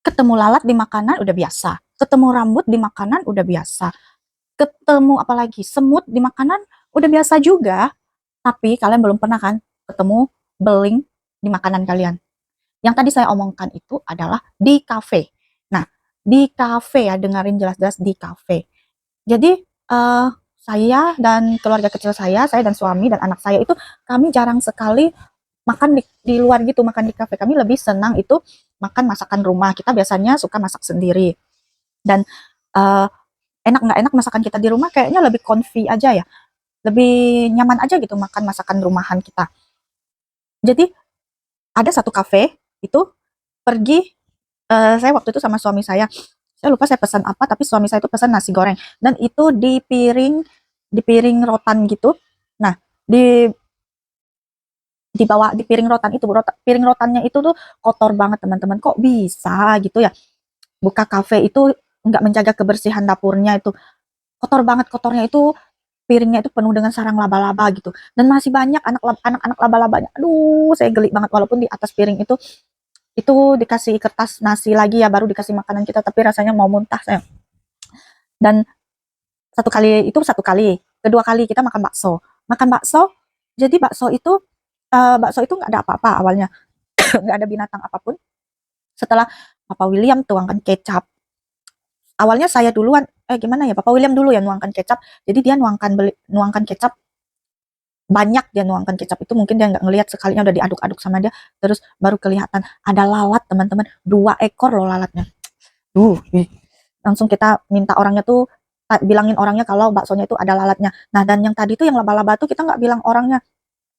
Ketemu lalat di makanan udah biasa, ketemu rambut di makanan udah biasa, ketemu apalagi semut di makanan udah biasa juga. Tapi kalian belum pernah kan ketemu beling di makanan kalian. Yang tadi saya omongkan itu adalah di kafe. Nah, di kafe ya, dengerin jelas-jelas di kafe. Jadi saya dan keluarga kecil saya dan suami dan anak saya itu kami jarang sekali makan di luar gitu, makan di kafe. Kami lebih senang itu makan masakan rumah. Kita biasanya suka masak sendiri. Dan eh, enak nggak enak masakan kita di rumah kayaknya lebih comfy aja ya. Lebih nyaman aja gitu makan masakan rumahan kita. Jadi ada satu kafe itu pergi, saya waktu itu sama suami saya lupa saya pesan apa, tapi suami saya itu pesan nasi goreng dan itu di piring rotan gitu. Nah, di di bawah di piring rotan itu, piring rotannya itu tuh kotor banget teman-teman. Kok bisa gitu ya? Buka kafe itu nggak menjaga kebersihan dapurnya itu. Kotor banget, kotornya itu piringnya itu penuh dengan sarang laba-laba gitu. Dan masih banyak anak-anak laba-labanya. Aduh, saya geli banget walaupun di atas piring itu dikasih kertas nasi lagi ya, baru dikasih makanan kita, tapi rasanya mau muntah saya. Dan satu kali, kedua kali kita makan bakso. Makan bakso, jadi bakso itu nggak ada apa-apa awalnya, nggak ada binatang apapun. Setelah Papa William tuangkan kecap, awalnya saya duluan, gimana ya, Papa William dulu ya nuangkan kecap, jadi dia nuangkan kecap banyak, dia nuangkan kecap itu mungkin dia nggak ngelihat, sekalinya udah diaduk-aduk sama dia, terus baru kelihatan ada lalat teman-teman, 2 ekor loh lalatnya. Langsung kita minta orangnya tuh, bilangin orangnya kalau baksonya itu ada lalatnya. Nah, dan yang tadi tuh yang laba-laba tuh kita nggak bilang orangnya.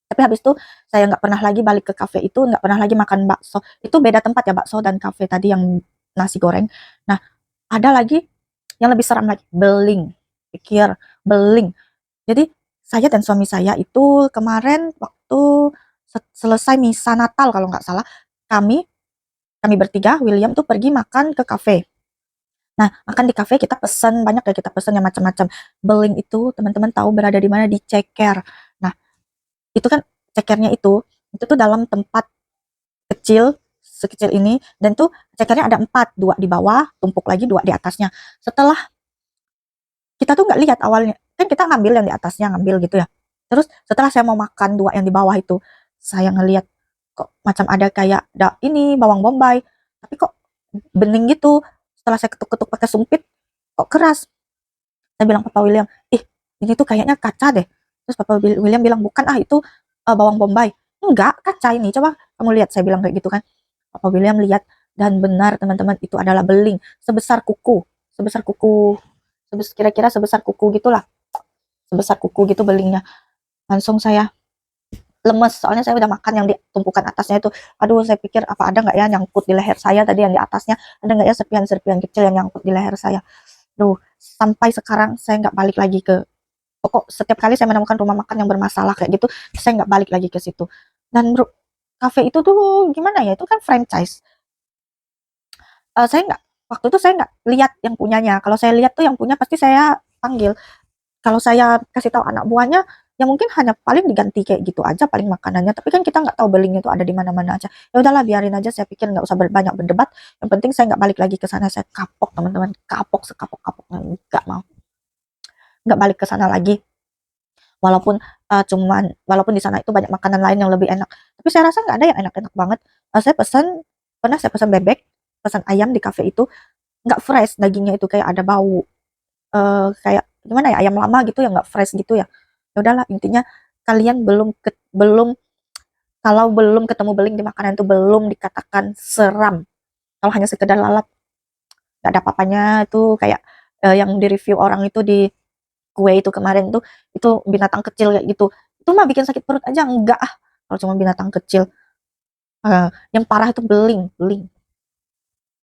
Tapi habis itu saya nggak pernah lagi balik ke kafe itu, nggak pernah lagi makan bakso. Itu beda tempat ya, bakso dan kafe tadi yang nasi goreng. Nah, ada lagi yang lebih seram lagi, beling. Pikir, beling. Jadi saya dan suami saya itu kemarin waktu selesai misa Natal kalau nggak salah, kami kami bertiga, William tuh pergi makan ke kafe. Nah, makan di kafe kita pesen banyak ya, kita pesen yang macam-macam. Beling itu teman-teman tahu berada di mana? Di ceker. Nah, itu kan cekernya itu tuh dalam tempat kecil sekecil ini, dan tuh cekernya ada 4, 2 di bawah, tumpuk lagi 2 di atasnya. Setelah kita tuh nggak lihat awalnya, kan kita ngambil yang di atasnya, ngambil gitu ya. Terus setelah saya mau makan 2 yang di bawah itu, saya ngelihat kok macam ada kayak ini bawang bombay, tapi kok bening gitu. Setelah saya ketuk-ketuk pakai sumpit, kok keras. Saya bilang Papa William, ih ini tuh kayaknya kaca deh. Terus Papa William bilang, bukan itu bawang bombay. Enggak, kaca ini, coba kamu lihat, saya bilang kayak gitu kan. Papa William lihat, dan benar teman-teman, itu adalah beling sebesar kuku, sebesar kuku, kira-kira sebesar kuku gitulah, sebesar kuku gitu belingnya. Langsung saya lemes, soalnya saya udah makan yang di tumpukan atasnya itu. Aduh, saya pikir apa ada nggak ya nyangkut di leher saya tadi yang di atasnya, ada nggak ya serpihan-serpihan kecil yang nyangkut di leher saya. Duh, sampai sekarang saya nggak balik lagi ke, pokok setiap kali saya menemukan rumah makan yang bermasalah kayak gitu, saya nggak balik lagi ke situ. Dan bro, kafe itu tuh gimana ya, itu kan franchise. Saya nggak, waktu itu saya nggak lihat yang punyanya. Kalau saya lihat tuh yang punya pasti saya panggil. Kalau saya kasih tahu anak buahnya, ya mungkin hanya paling diganti kayak gitu aja paling makanannya. Tapi kan kita nggak tahu belingnya itu ada di mana-mana aja. Ya udahlah, biarin aja. Saya pikir nggak usah banyak berdebat. Yang penting saya nggak balik lagi ke sana. Saya kapok teman-teman, kapok sekapok-kapoknya, nggak mau, nggak balik ke sana lagi. Walaupun di sana itu banyak makanan lain yang lebih enak. Tapi saya rasa nggak ada yang enak-enak banget. Saya pesan bebek, pesan ayam di kafe itu, nggak fresh dagingnya itu, kayak ada bau, kayak gimana ya, ayam lama gitu ya, nggak fresh gitu ya. Ya udahlah, intinya kalian belum, kalau belum ketemu beling di makanan itu belum dikatakan seram. Kalau hanya sekedar lalat, nggak ada apa-apanya. Itu kayak yang di review orang itu di kue itu kemarin tuh, itu binatang kecil kayak gitu, itu mah bikin sakit perut aja enggak ah, kalau cuma binatang kecil. Yang parah itu beling, beling.